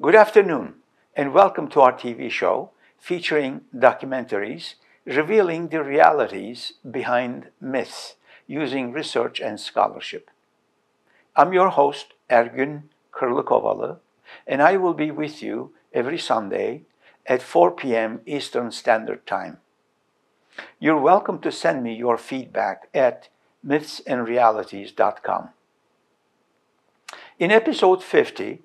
Good afternoon, and welcome to our TV show featuring documentaries revealing the realities behind myths using research and scholarship. I'm your host, Ergün Kırlıkovalı, and I will be with you every Sunday at 4 p.m. Eastern Standard Time. You're welcome to send me your feedback at mythsandrealities.com. In episode 50,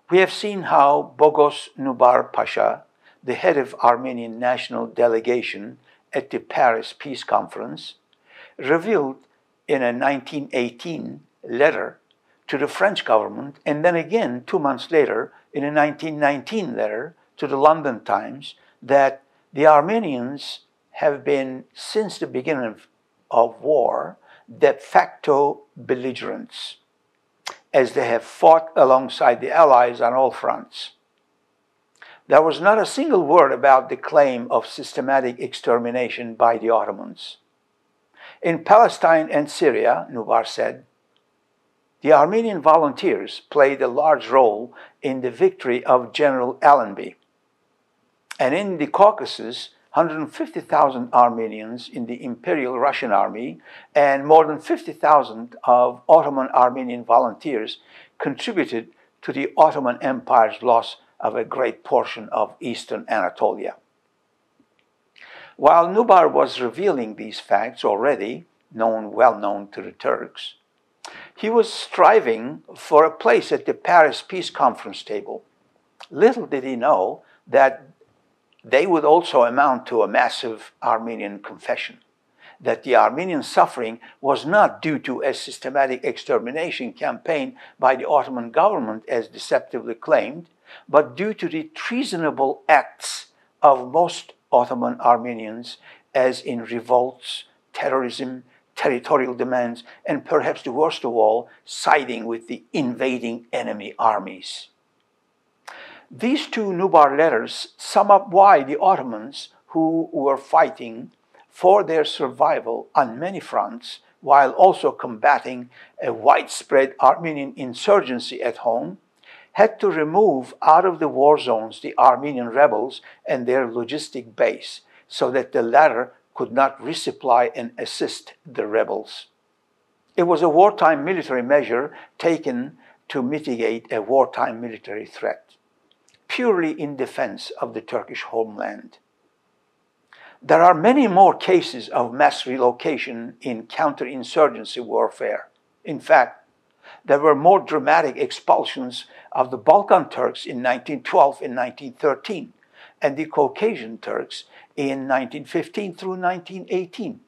we have seen how Boghos Nubar Pasha, the head of Armenian National Delegation at the Paris Peace Conference, revealed in a 1918 letter to the French government, and then again 2 months later in a 1919 letter to the London Times, that the Armenians have been, since the beginning of war, de facto belligerents, as they have fought alongside the Allies on all fronts. There was not a single word about the claim of systematic extermination by the Ottomans. In Palestine and Syria, Nubar said, the Armenian volunteers played a large role in the victory of General Allenby. And in the Caucasus, 150,000 Armenians in the Imperial Russian Army and more than 50,000 of Ottoman-Armenian volunteers contributed to the Ottoman Empire's loss of a great portion of Eastern Anatolia. While Nubar was revealing these facts already, well known to the Turks, he was striving for a place at the Paris Peace Conference table. Little did he know that they would also amount to a massive Armenian confession, that the Armenian suffering was not due to a systematic extermination campaign by the Ottoman government as deceptively claimed, but due to the treasonable acts of most Ottoman Armenians, as in revolts, terrorism, territorial demands, and perhaps the worst of all, siding with the invading enemy armies. These two Nubar letters sum up why the Ottomans, who were fighting for their survival on many fronts, while also combating a widespread Armenian insurgency at home, had to remove out of the war zones the Armenian rebels and their logistic base, so that the latter could not resupply and assist the rebels. It was a wartime military measure taken to mitigate a wartime military threat, purely in defense of the Turkish homeland. There are many more cases of mass relocation in counterinsurgency warfare. In fact, there were more dramatic expulsions of the Balkan Turks in 1912 and 1913, and the Caucasian Turks in 1915 through 1918.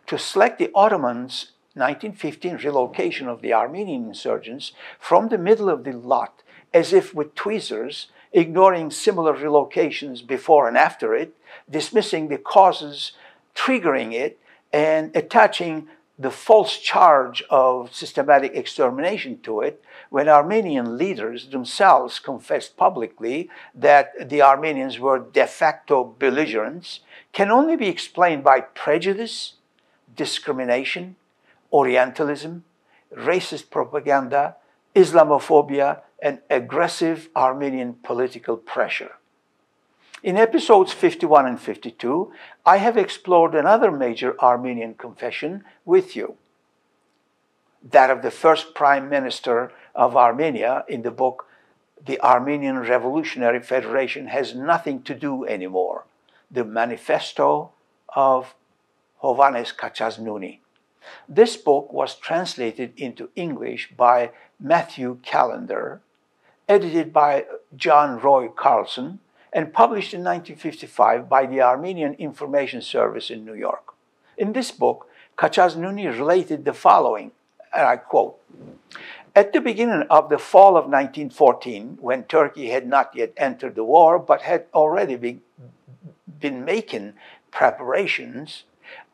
To select the Ottomans' 1915 relocation of the Armenian insurgents from the middle of the lot, as if with tweezers, ignoring similar relocations before and after it, dismissing the causes triggering it, and attaching the false charge of systematic extermination to it, when Armenian leaders themselves confessed publicly that the Armenians were de facto belligerents, can only be explained by prejudice, discrimination, Orientalism, racist propaganda, Islamophobia, and aggressive Armenian political pressure. In episodes 51 and 52, I have explored another major Armenian confession with you, that of the first Prime Minister of Armenia in the book The Armenian Revolutionary Federation Has Nothing to Do Anymore, the Manifesto of Hovannes Katchznouni. This book was translated into English by Matthew Callender, edited by John Roy Carlson, and published in 1955 by the Armenian Information Service in New York. In this book, Katchznouni related the following, and I quote, "At the beginning of the fall of 1914, when Turkey had not yet entered the war, but had already been making preparations,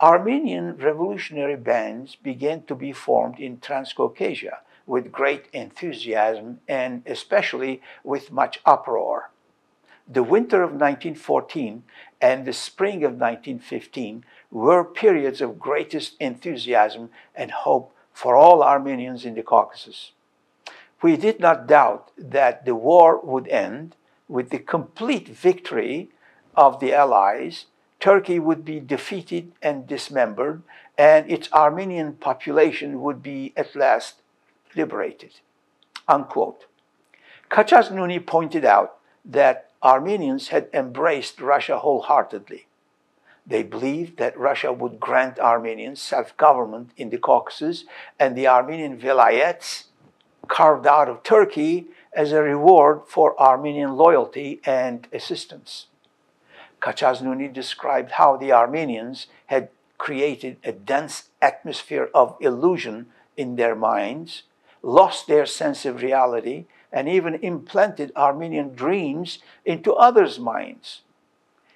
Armenian revolutionary bands began to be formed in Transcaucasia with great enthusiasm and especially with much uproar. The winter of 1914 and the spring of 1915 were periods of greatest enthusiasm and hope for all Armenians in the Caucasus. We did not doubt that the war would end with the complete victory of the Allies. Turkey would be defeated and dismembered, and its Armenian population would be at last liberated." Unquote. Katchznouni pointed out that Armenians had embraced Russia wholeheartedly. They believed that Russia would grant Armenians self-government in the Caucasus and the Armenian vilayets carved out of Turkey as a reward for Armenian loyalty and assistance. Katchznouni described how the Armenians had created a dense atmosphere of illusion in their minds, lost their sense of reality, and even implanted Armenian dreams into others' minds.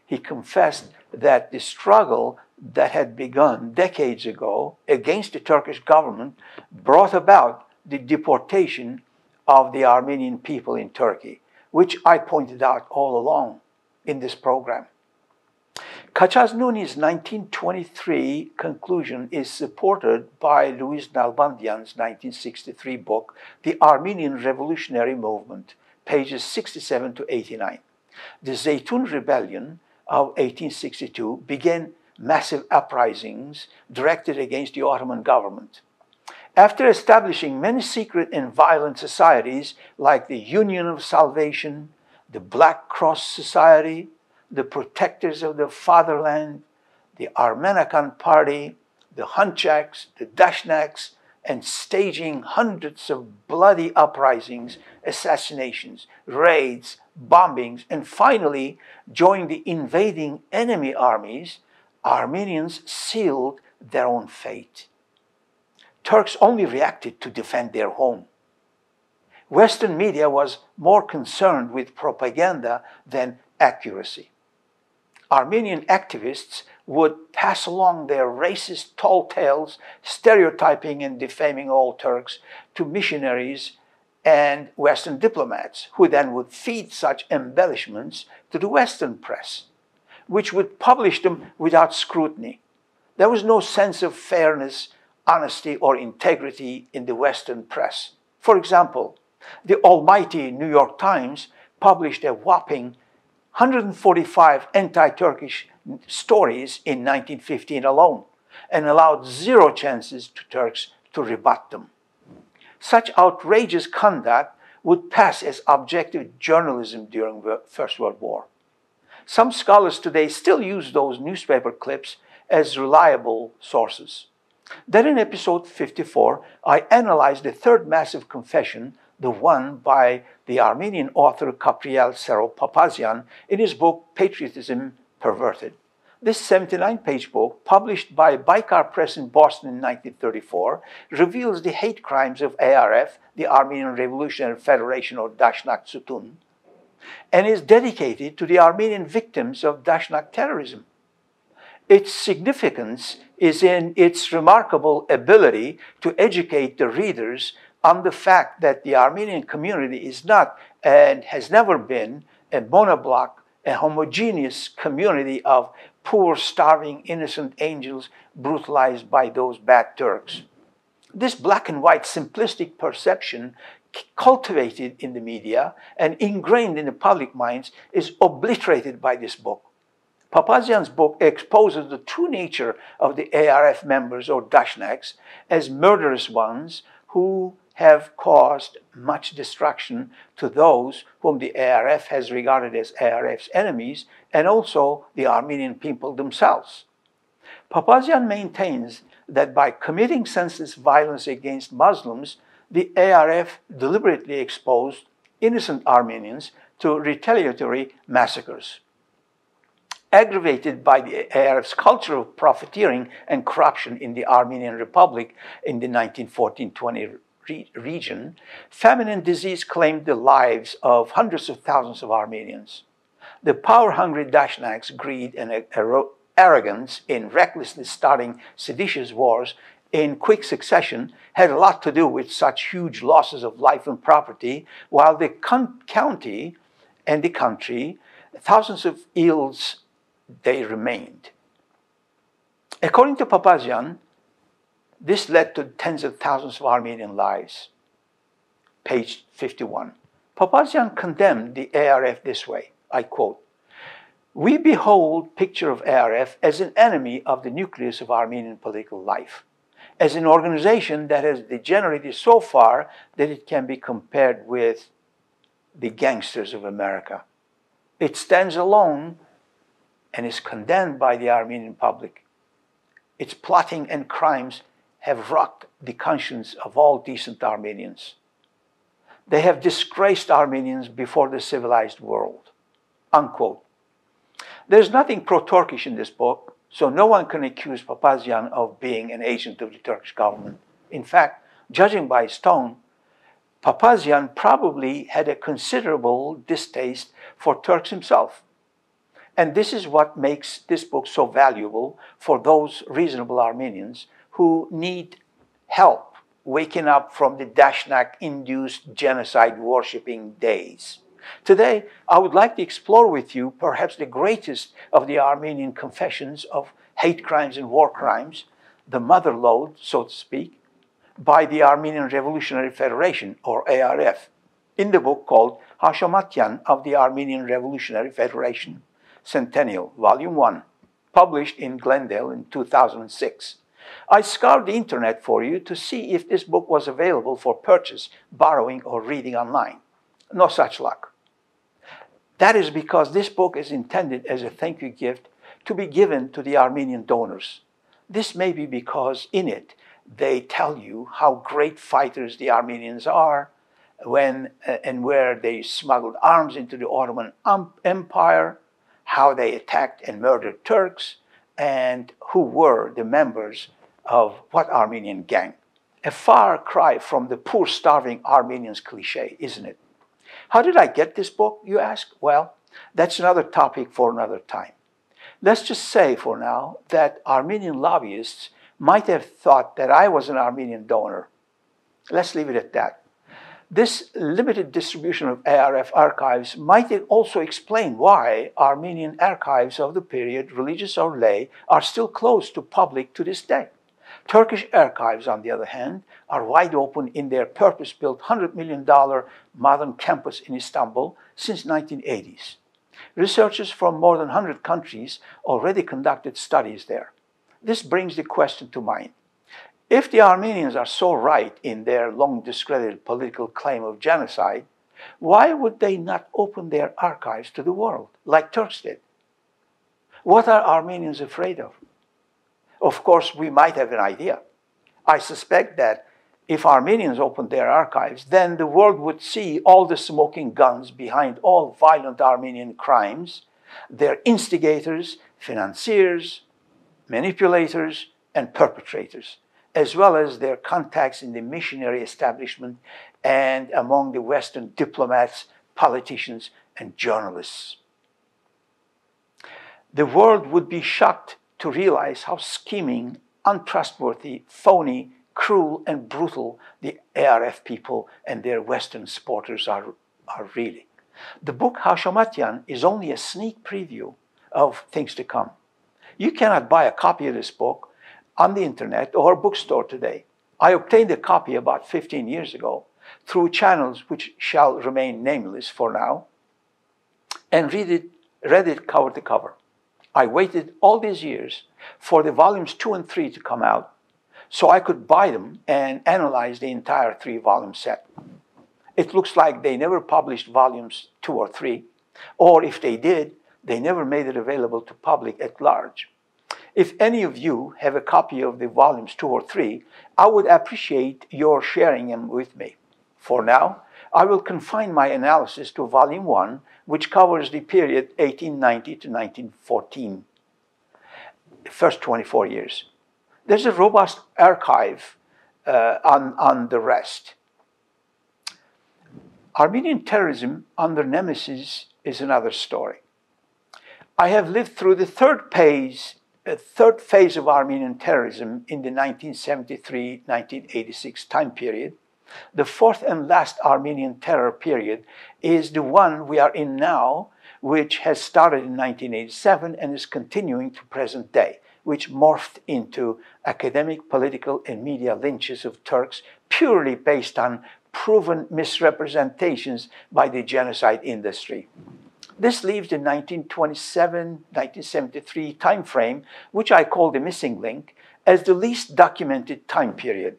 He confessed that the struggle that had begun decades ago against the Turkish government brought about the deportation of the Armenian people in Turkey, which I pointed out all along in this program. Katchznouni's 1923 conclusion is supported by Louise Nalbandian's 1963 book, The Armenian Revolutionary Movement, pages 67 to 89. The Zeitung Rebellion of 1862 began massive uprisings directed against the Ottoman government. After establishing many secret and violent societies like the Union of Salvation, the Black Cross Society, the Protectors of the Fatherland, the Armenakan Party, the Hunchaks, the Dashnaks, and staging hundreds of bloody uprisings, assassinations, raids, bombings, and finally joined the invading enemy armies, Armenians sealed their own fate. Turks only reacted to defend their home. Western media was more concerned with propaganda than accuracy. Armenian activists would pass along their racist tall tales, stereotyping and defaming all Turks to missionaries and Western diplomats, who then would feed such embellishments to the Western press, which would publish them without scrutiny. There was no sense of fairness, honesty, or integrity in the Western press. For example, the almighty New York Times published a whopping 145 anti-Turkish stories in 1915 alone, and allowed zero chances to Turks to rebut them. Such outrageous conduct would pass as objective journalism during the First World War. Some scholars today still use those newspaper clips as reliable sources. Then in episode 54, I analyzed the third massive confession, the one by the Armenian author Kapriel Serope Papazian in his book Patriotism Perverted. This 79-page book, published by Baikar Press in Boston in 1934, reveals the hate crimes of ARF, the Armenian Revolutionary Federation, or Dashnak Sutun, and is dedicated to the Armenian victims of Dashnak terrorism. Its significance is in its remarkable ability to educate the readers on the fact that the Armenian community is not and has never been a monoblock, a homogeneous community of poor, starving, innocent angels brutalized by those bad Turks. This black and white simplistic perception cultivated in the media and ingrained in the public minds is obliterated by this book. Papazian's book exposes the true nature of the ARF members, or Dashnaks, as murderous ones who have caused much destruction to those whom the ARF has regarded as ARF's enemies, and also the Armenian people themselves. Papazian maintains that by committing senseless violence against Muslims, the ARF deliberately exposed innocent Armenians to retaliatory massacres. Aggravated by the ARF's culture of profiteering and corruption in the Armenian Republic in the 1914-20 region, famine and disease claimed the lives of hundreds of thousands of Armenians. The power-hungry Dashnaks' greed and arrogance in recklessly starting seditious wars in quick succession had a lot to do with such huge losses of life and property, while the county and the country, thousands of ills they remained. According to Papazian, this led to tens of thousands of Armenian lives. page 51. Papazian condemned the ARF this way, I quote, "We behold picture of ARF as an enemy of the nucleus of Armenian political life, as an organization that has degenerated so far that it can be compared with the gangsters of America. It stands alone and is condemned by the Armenian public. Its plotting and crimes have rocked the conscience of all decent Armenians. They have disgraced Armenians before the civilized world." Unquote. There's nothing pro-Turkish in this book, so no one can accuse Papazian of being an agent of the Turkish government. In fact, judging by his tone, Papazian probably had a considerable distaste for Turks himself. And this is what makes this book so valuable for those reasonable Armenians who need help waking up from the Dashnak-induced genocide-worshipping days. Today, I would like to explore with you perhaps the greatest of the Armenian confessions of hate crimes and war crimes, the mother lode, so to speak, by the Armenian Revolutionary Federation, or ARF, in the book called Houshamatyan of the Armenian Revolutionary Federation, Centennial, Volume 1, published in Glendale in 2006. I scoured the internet for you to see if this book was available for purchase, borrowing, or reading online. No such luck. That is because this book is intended as a thank you gift to be given to the Armenian donors. This may be because in it they tell you how great fighters the Armenians are, when and where they smuggled arms into the Ottoman Empire, how they attacked and murdered Turks, and who were the members of what Armenian gang. A far cry from the poor starving Armenians cliche, isn't it? How did I get this book, you ask? Well, that's another topic for another time. Let's just say for now that Armenian lobbyists might have thought that I was an Armenian donor. Let's leave it at that. This limited distribution of ARF archives might also explain why Armenian archives of the period, religious or lay, are still closed to public to this day. Turkish archives, on the other hand, are wide open in their purpose-built $100 million modern campus in Istanbul since 1980s. Researchers from more than 100 countries already conducted studies there. This brings the question to mind. If the Armenians are so right in their long-discredited political claim of genocide, why would they not open their archives to the world, like Turks did? What are Armenians afraid of? Of course, we might have an idea. I suspect that if Armenians opened their archives, then the world would see all the smoking guns behind all violent Armenian crimes, their instigators, financiers, manipulators, and perpetrators, as well as their contacts in the missionary establishment and among the Western diplomats, politicians, and journalists. The world would be shocked to realize how scheming, untrustworthy, phony, cruel, and brutal the ARF people and their Western supporters are really. The book Houshamatyan is only a sneak preview of things to come. You cannot buy a copy of this book on the internet or bookstore today. I obtained a copy about 15 years ago through channels which shall remain nameless for now, and read it cover to cover. I waited all these years for the volumes 2 and 3 to come out so I could buy them and analyze the entire 3-volume set. It looks like they never published volumes 2 or 3, or if they did, they never made it available to public at large. If any of you have a copy of the volumes 2 or 3, I would appreciate your sharing them with me. For now, I will confine my analysis to volume 1, which covers the period 1890 to 1914, the first 24 years. There's a robust archive on the rest. Armenian terrorism under Nemesis is another story. I have lived through the third phase of Armenian terrorism in the 1973-1986 time period. The fourth and last Armenian terror period is the one we are in now, which has started in 1987 and is continuing to present day, which morphed into academic, political, and media lynches of Turks purely based on proven misrepresentations by the genocide industry. This leaves the 1927-1973 time frame, which I call the missing link, as the least documented time period.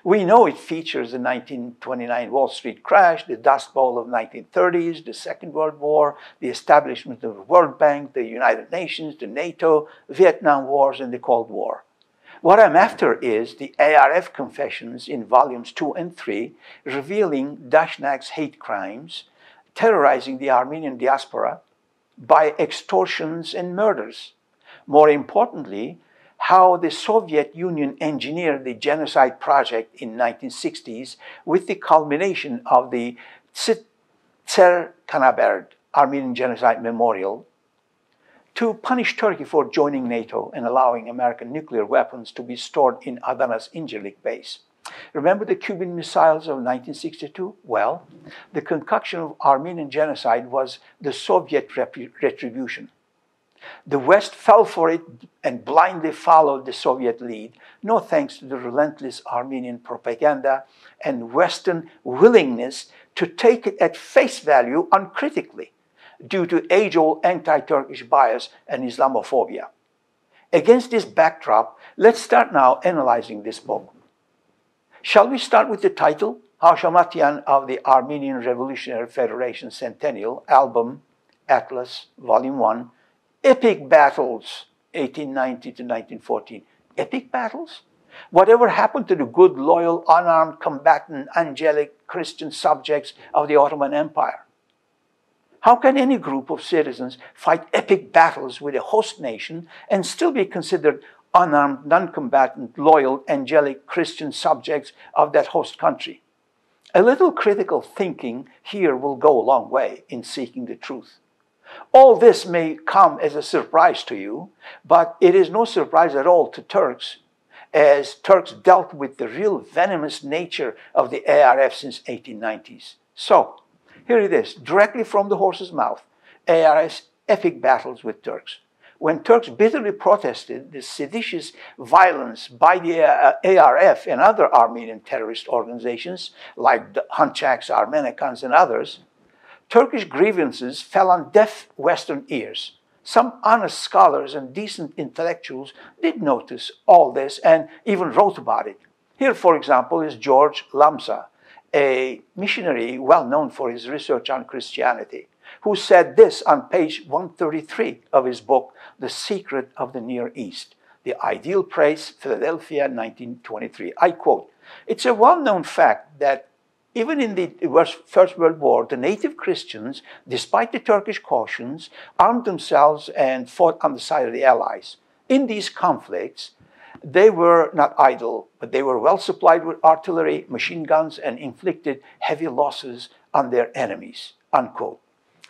We know it features the 1929 Wall Street crash, the Dust Bowl of 1930s, the Second World War, the establishment of the World Bank, the United Nations, the NATO, Vietnam Wars, and the Cold War. What I'm after is the ARF confessions in volumes 2 and 3, revealing Dashnak's hate crimes, terrorizing the Armenian diaspora by extortions and murders. More importantly, how the Soviet Union engineered the genocide project in the 1960s with the culmination of the Tser-Kanaberd Armenian Genocide Memorial to punish Turkey for joining NATO and allowing American nuclear weapons to be stored in Adana's Incirlik base. Remember the Cuban missiles of 1962? Well, the concoction of Armenian genocide was the Soviet retribution. The West fell for it and blindly followed the Soviet lead, no thanks to the relentless Armenian propaganda and Western willingness to take it at face value uncritically, due to age-old anti-Turkish bias and Islamophobia. Against this backdrop, let's start now analyzing this book. Shall we start with the title, Houshamatyan of the Armenian Revolutionary Federation Centennial Album, Atlas, Volume 1, Epic Battles, 1890 to 1914. Epic battles? Whatever happened to the good, loyal, unarmed, combatant, angelic Christian subjects of the Ottoman Empire? How can any group of citizens fight epic battles with a host nation and still be considered unarmed, non-combatant, loyal, angelic Christian subjects of that host country? A little critical thinking here will go a long way in seeking the truth. All this may come as a surprise to you, but it is no surprise at all to Turks, as Turks dealt with the real venomous nature of the ARF since 1890s. So, here it is, directly from the horse's mouth, ARF's epic battles with Turks. When Turks bitterly protested the seditious violence by the ARF and other Armenian terrorist organizations, like the Hunchaks, Armenakans, and others, Turkish grievances fell on deaf Western ears. Some honest scholars and decent intellectuals did notice all this and even wrote about it. Here, for example, is George Lamsa, a missionary well known for his research on Christianity, who said this on page 133 of his book, The Secret of the Near East, The Ideal Place, Philadelphia, 1923. I quote, "It's a well-known fact that even in the First World War, the native Christians, despite the Turkish cautions, armed themselves and fought on the side of the Allies. In these conflicts, they were not idle, but they were well supplied with artillery, machine guns, and inflicted heavy losses on their enemies," unquote.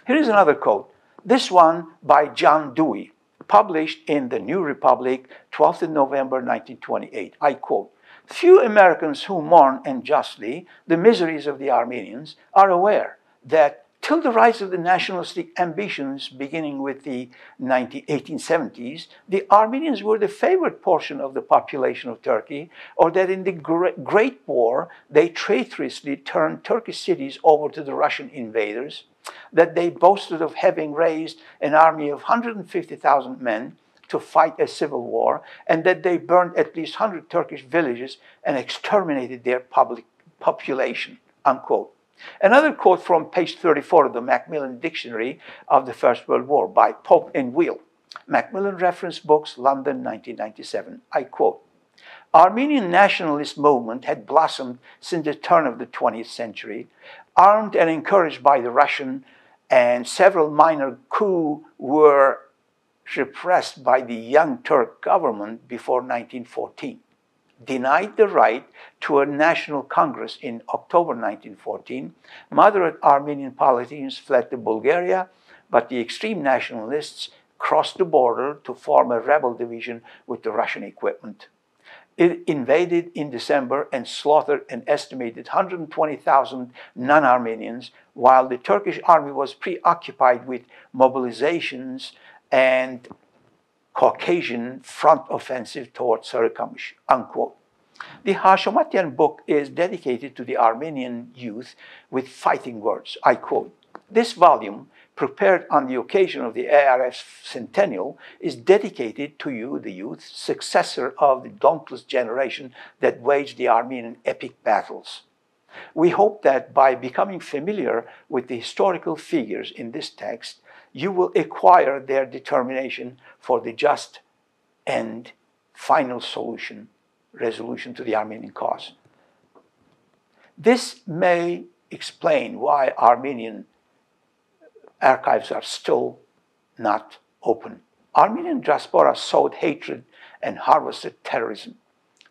Here is another quote, this one by John Dewey, published in the New Republic, 12th of November, 1928. I quote, "Few Americans who mourn, and justly, the miseries of the Armenians are aware that till the rise of the nationalistic ambitions beginning with the 1870s, the Armenians were the favored portion of the population of Turkey, or that in the Great War, they traitorously turned Turkish cities over to the Russian invaders, that they boasted of having raised an army of 150,000 men to fight a civil war, and that they burned at least 100 Turkish villages and exterminated their population," unquote. Another quote from page 34 of the Macmillan Dictionary of the First World War by Pope and Wheel, Macmillan Reference Books, London, 1997. I quote, "Armenian nationalist movement had blossomed since the turn of the 20th century, armed and encouraged by the Russian, and several minor coups were repressed by the Young Turk government before 1914. Denied the right to a national congress in October 1914, moderate Armenian politicians fled to Bulgaria, but the extreme nationalists crossed the border to form a rebel division with the Russian equipment. It invaded in December and slaughtered an estimated 120,000 non-Armenians, while the Turkish army was preoccupied with mobilizations and Caucasian front offensive towards Sarıkamış," unquote. The Houshamatyan book is dedicated to the Armenian youth with fighting words. I quote, "This volume, prepared on the occasion of the ARF's centennial, is dedicated to you, the youth, successor of the dauntless generation that waged the Armenian epic battles. We hope that by becoming familiar with the historical figures in this text, you will acquire their determination for the just and final resolution to the Armenian cause." This may explain why Armenian archives are still not open. Armenian diaspora sowed hatred and harvested terrorism.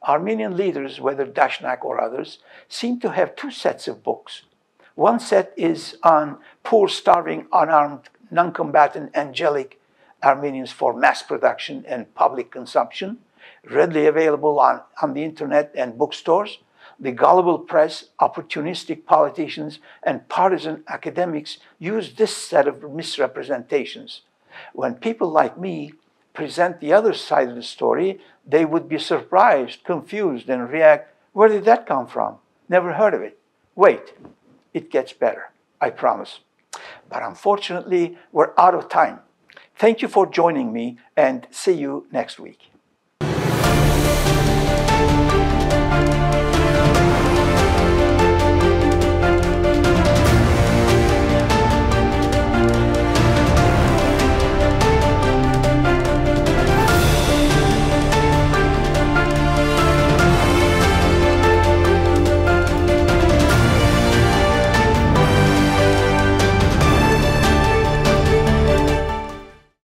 Armenian leaders, whether Dashnak or others, seem to have two sets of books. One set is on poor, starving, unarmed, non-combatant, angelic Armenians for mass production and public consumption, readily available on the internet and bookstores. The gullible press, opportunistic politicians, and partisan academics use this set of misrepresentations. When people like me present the other side of the story, they would be surprised, confused, and react, "Where did that come from? Never heard of it." Wait, it gets better, I promise. But unfortunately, we're out of time. Thank you for joining me, and see you next week.